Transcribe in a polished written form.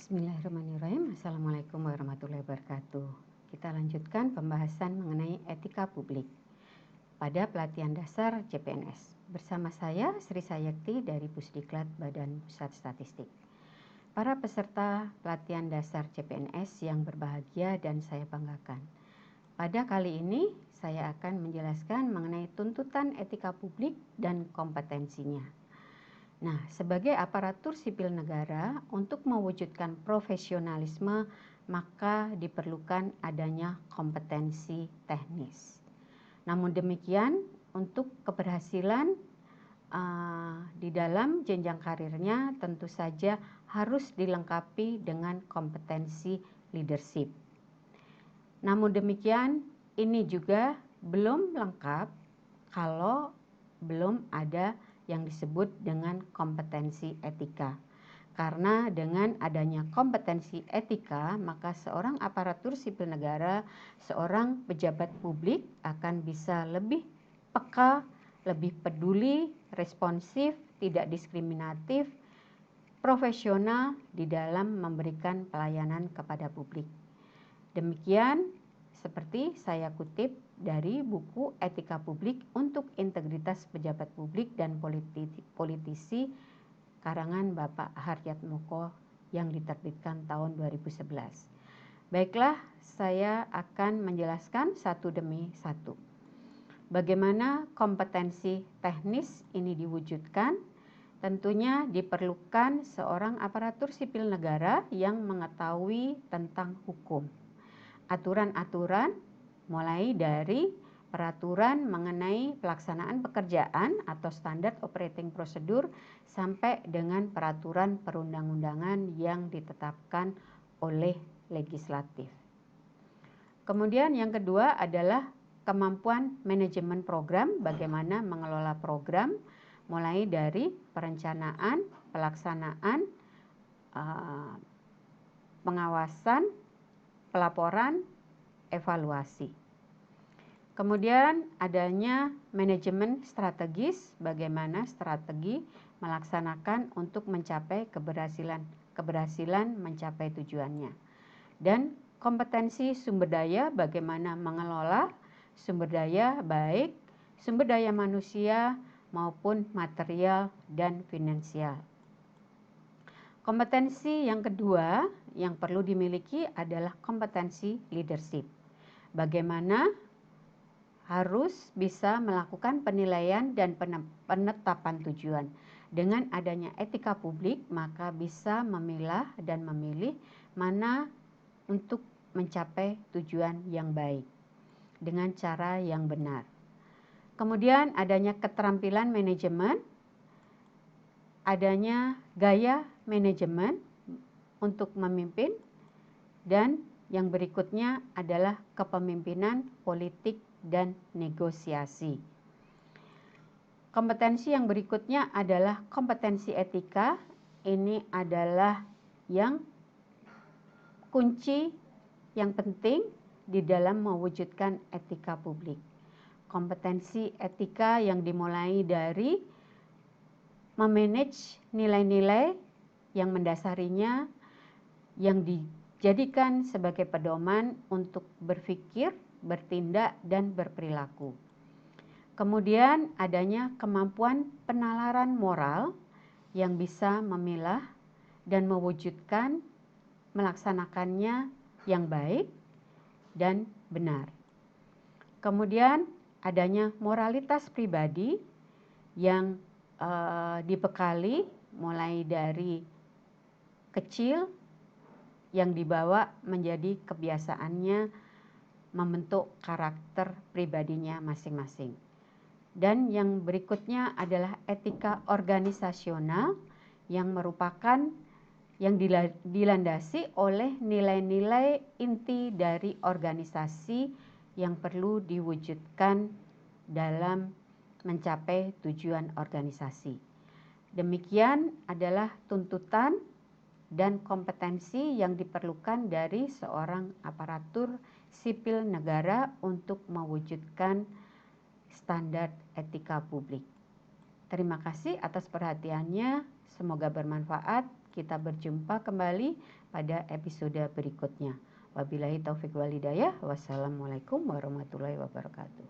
Bismillahirrahmanirrahim. Assalamualaikum warahmatullahi wabarakatuh. Kita lanjutkan pembahasan mengenai etika publik pada pelatihan dasar CPNS. Bersama saya Sri Sayekti dari Pusdiklat Badan Pusat Statistik. Para peserta pelatihan dasar CPNS yang berbahagia dan saya banggakan. Pada kali ini saya akan menjelaskan mengenai tuntutan etika publik dan kompetensinya. Nah, sebagai aparatur sipil negara, untuk mewujudkan profesionalisme, maka diperlukan adanya kompetensi teknis. Namun demikian, untuk keberhasilan di dalam jenjang karirnya tentu saja harus dilengkapi dengan kompetensi leadership. Namun demikian, ini juga belum lengkap kalau belum ada yang disebut dengan kompetensi etika. Karena dengan adanya kompetensi etika, maka seorang aparatur sipil negara, seorang pejabat publik akan bisa lebih peka, lebih peduli, responsif, tidak diskriminatif, profesional di dalam memberikan pelayanan kepada publik. Demikian seperti saya kutip dari buku Etika Publik untuk Integritas Pejabat Publik dan Politisi karangan Bapak Haryatmoko yang diterbitkan tahun 2011. Baiklah, saya akan menjelaskan satu demi satu. Bagaimana kompetensi teknis ini diwujudkan? Tentunya diperlukan seorang aparatur sipil negara yang mengetahui tentang hukum. Aturan-aturan mulai dari peraturan mengenai pelaksanaan pekerjaan atau standar operating procedure sampai dengan peraturan perundang-undangan yang ditetapkan oleh legislatif. Kemudian yang kedua adalah kemampuan manajemen program, bagaimana mengelola program mulai dari perencanaan, pelaksanaan, pengawasan, pelaporan, evaluasi. Kemudian adanya manajemen strategis, bagaimana strategi melaksanakan untuk mencapai keberhasilan mencapai tujuannya. Dan kompetensi sumber daya, bagaimana mengelola sumber daya baik sumber daya manusia maupun material dan finansial. Kompetensi yang kedua yang perlu dimiliki adalah kompetensi leadership. Bagaimana harus bisa melakukan penilaian dan penetapan tujuan. Dengan adanya etika publik, maka bisa memilah dan memilih mana untuk mencapai tujuan yang baik dengan cara yang benar. Kemudian adanya keterampilan manajemen, adanya gaya manajemen untuk memimpin, dan yang berikutnya adalah kepemimpinan politik dan negosiasi. Kompetensi yang berikutnya adalah kompetensi etika. Ini adalah yang kunci yang penting di dalam mewujudkan etika publik. Kompetensi etika yang dimulai dari memanage nilai-nilai yang mendasarinya, yang dijadikan sebagai pedoman untuk berpikir, bertindak, dan berperilaku. Kemudian adanya kemampuan penalaran moral yang bisa memilah dan mewujudkan melaksanakannya yang baik dan benar. Kemudian adanya moralitas pribadi yang dibekali mulai dari kecil yang dibawa menjadi kebiasaannya membentuk karakter pribadinya masing-masing. Dan yang berikutnya adalah etika organisasional yang merupakan yang dilandasi oleh nilai-nilai inti dari organisasi yang perlu diwujudkan dalam mencapai tujuan organisasi. Demikian adalah tuntutan dan kompetensi yang diperlukan dari seorang aparatur sipil negara untuk mewujudkan standar etika publik. Terima kasih atas perhatiannya, semoga bermanfaat. Kita berjumpa kembali pada episode berikutnya. Wabillahi taufik walhidayah. Wassalamualaikum warahmatullahi wabarakatuh.